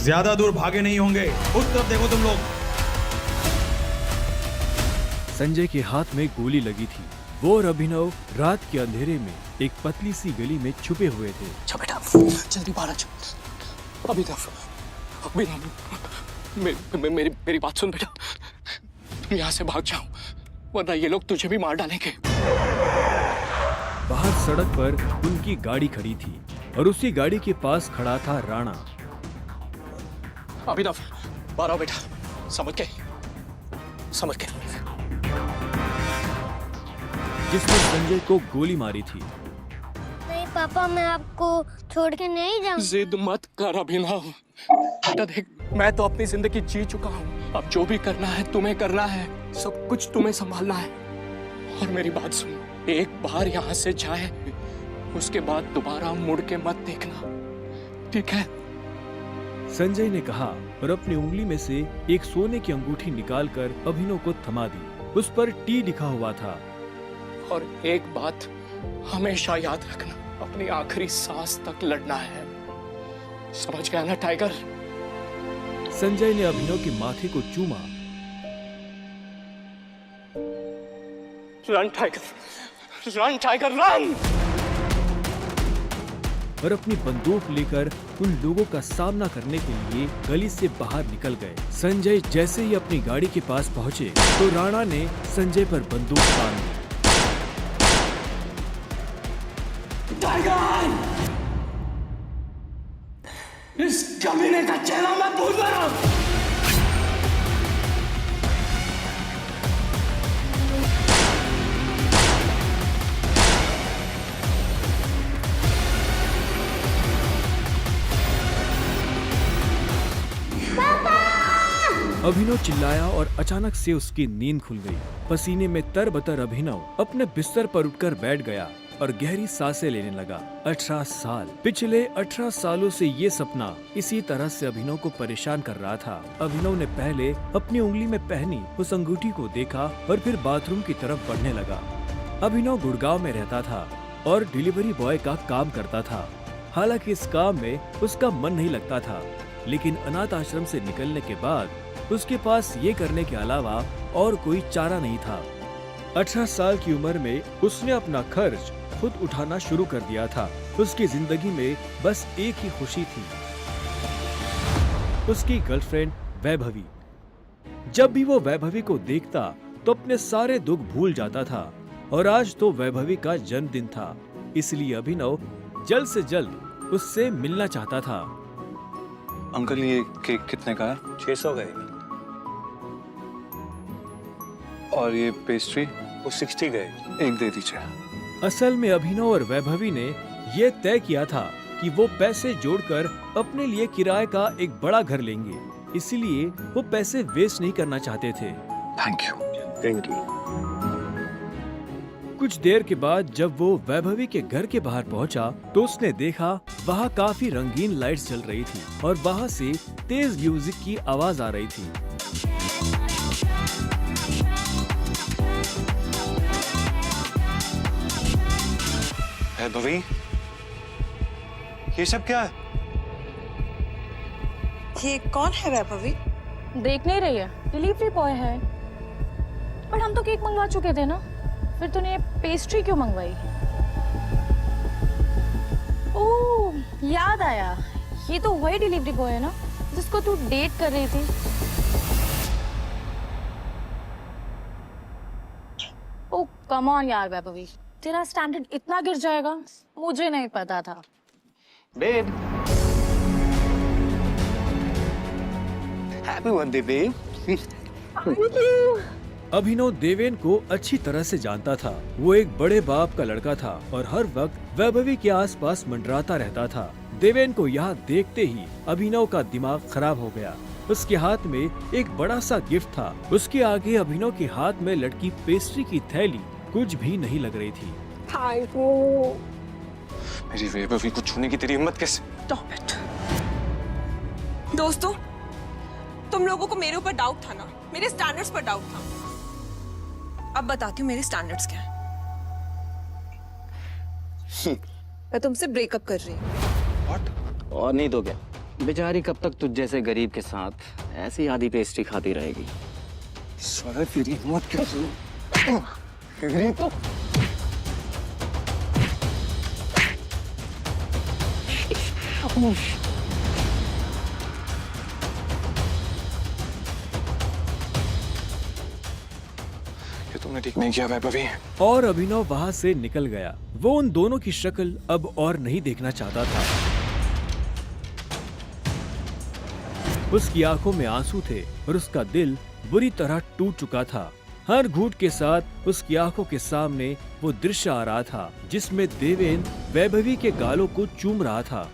ज्यादा दूर भागे नहीं होंगे, उस तरफ देखो तुम लोग। संजय के हाथ में गोली लगी थी। वो और अभिनव रात के अंधेरे में एक पतली सी गली में छुपे हुए थे। अच्छा बेटा, जल्दी बाहर आ जाओ। अभिनव, मेरी बात सुन बेटा, तुम यहाँ से भाग जाओ, वरना ये लोग तुझे भी मार डालेंगे। बाहर सड़क पर उनकी गाड़ी खड़ी थी और उसी गाड़ी के पास खड़ा था राणा। अभिनव, बाहर आओ बेटा। समझ गए। जिसने संजय को गोली मारी थी। नहीं पापा, मैं आपको छोड़ के नहीं जाऊंगा। जिद मत कर अभिनव। बेटा देख, मैं तो अपनी जिंदगी जी चुका हूँ। अब जो भी करना है तुम्हें करना है, सब कुछ तुम्हें संभालना है। और मेरी बात सुन, एक बार यहाँ से जाए, उसके बाद दोबारा मुड़ के मत देखना, ठीक है? संजय ने कहा और अपनी उंगली में से एक सोने की अंगूठी निकालकर अभिनव को थमा दी। उस पर टी लिखा हुआ था। और एक बात हमेशा याद रखना, अपनी आखिरी सांस तक लड़ना है। समझ गया ना टाइगर? संजय ने अभिनव के माथे को चूमा। Run tiger run! और अपनी बंदूक लेकर उन लोगों का सामना करने के लिए गली से बाहर निकल गए। संजय जैसे ही अपनी गाड़ी के पास पहुंचे तो राणा ने संजय पर बंदूक तान दी। टाइगर! इस कमीने का चेहरा मत भूलना! अभिनव चिल्लाया और अचानक से उसकी नींद खुल गई। पसीने में तरबतर अभिनव अपने बिस्तर पर उठकर बैठ गया और गहरी सांसें लेने लगा। 18 साल, पिछले 18 सालों से ये सपना इसी तरह से अभिनव को परेशान कर रहा था। अभिनव ने पहले अपनी उंगली में पहनी उस अंगूठी को देखा और फिर बाथरूम की तरफ बढ़ने लगा। अभिनव गुड़गांव में रहता था और डिलीवरी बॉय का काम करता था। हालांकि इस काम में उसका मन नहीं लगता था, लेकिन अनाथ आश्रम से निकलने के बाद उसके पास ये करने के अलावा और कोई चारा नहीं था। 18 साल की उम्र में उसने अपना खर्च खुद उठाना शुरू कर दिया था। उसकी जिंदगी में बस एक ही खुशी थी, उसकी गर्लफ्रेंड वैभवी। जब भी वो वैभवी को देखता तो अपने सारे दुख भूल जाता था। और आज तो वैभवी का जन्मदिन था, इसलिए अभिनव जल्द से जल्द उससे मिलना चाहता था। अंकल, ये केक कितने का है? 600 गए। और ये पेस्ट्री? वो 60 गए। एक दे दीजिए। असल में अभिनव और वैभवी ने ये तय किया था कि वो पैसे जोड़कर अपने लिए किराए का एक बड़ा घर लेंगे, इसीलिए वो पैसे वेस्ट नहीं करना चाहते थे। Thank you. कुछ देर के बाद जब वो वैभवी के घर के बाहर पहुंचा तो उसने देखा वहाँ काफी रंगीन लाइट्स जल रही थी और वहाँ से तेज म्यूजिक की आवाज आ रही थी। वैभवी, ये सब क्या है? ये कौन है वैभवी? देख नहीं रही है, डिलीवरी बॉय है। पर हम तो केक मंगवा चुके थे ना, फिर तूने ये पेस्ट्री क्यों मंगवाई? ओह, याद आया, ये तो वही डिलीवरी बॉय है ना जिसको तू डेट कर रही थी। ओह कम ऑन यार वैभवी, तेरा स्टैंडर्ड इतना गिर जाएगा मुझे नहीं पता था। Babe, happy birthday babe. Abhinav Deven को अच्छी तरह से जानता था। वो एक बड़े बाप का लड़का था और हर वक्त वैभवी के आसपास मंडराता रहता था। देवेन को यहाँ देखते ही अभिनव का दिमाग खराब हो गया। उसके हाथ में एक बड़ा सा गिफ्ट था। उसके आगे अभिनव के हाथ में लटकी पेस्ट्री की थैली कुछ भी नहीं लग रही थी। मेरी वैभवी को छूने की तेरी हिम्मत कैसे? Stop it. दोस्तों, तुम लोगों को मेरे ऊपर डाउट था ना, मेरे स्टैंडर्ड्स पर डाउट था। अब बताती हूँ मेरे स्टैंडर्ड्स क्या है। मैं तुमसे ब्रेकअप कर रही हूँ। और नहीं तो क्या? बेचारी कब तक तुझ जैसे गरीब के साथ ऐसी आधी पेस्ट्री खाती रहेगी? साला तेरी हिम्मत कैसे? तेरी तो ये तुमने ठीक नहीं किया वैभवी। और अभिनव वहाँ से निकल गया। वो उन दोनों की शक्ल अब और नहीं देखना चाहता था। उसकी आंखों में आंसू थे और उसका दिल बुरी तरह टूट चुका था। हर घूंट के साथ उसकी आंखों के सामने वो दृश्य आ रहा था जिसमें देवेंद्र वैभवी के गालों को चूम रहा था।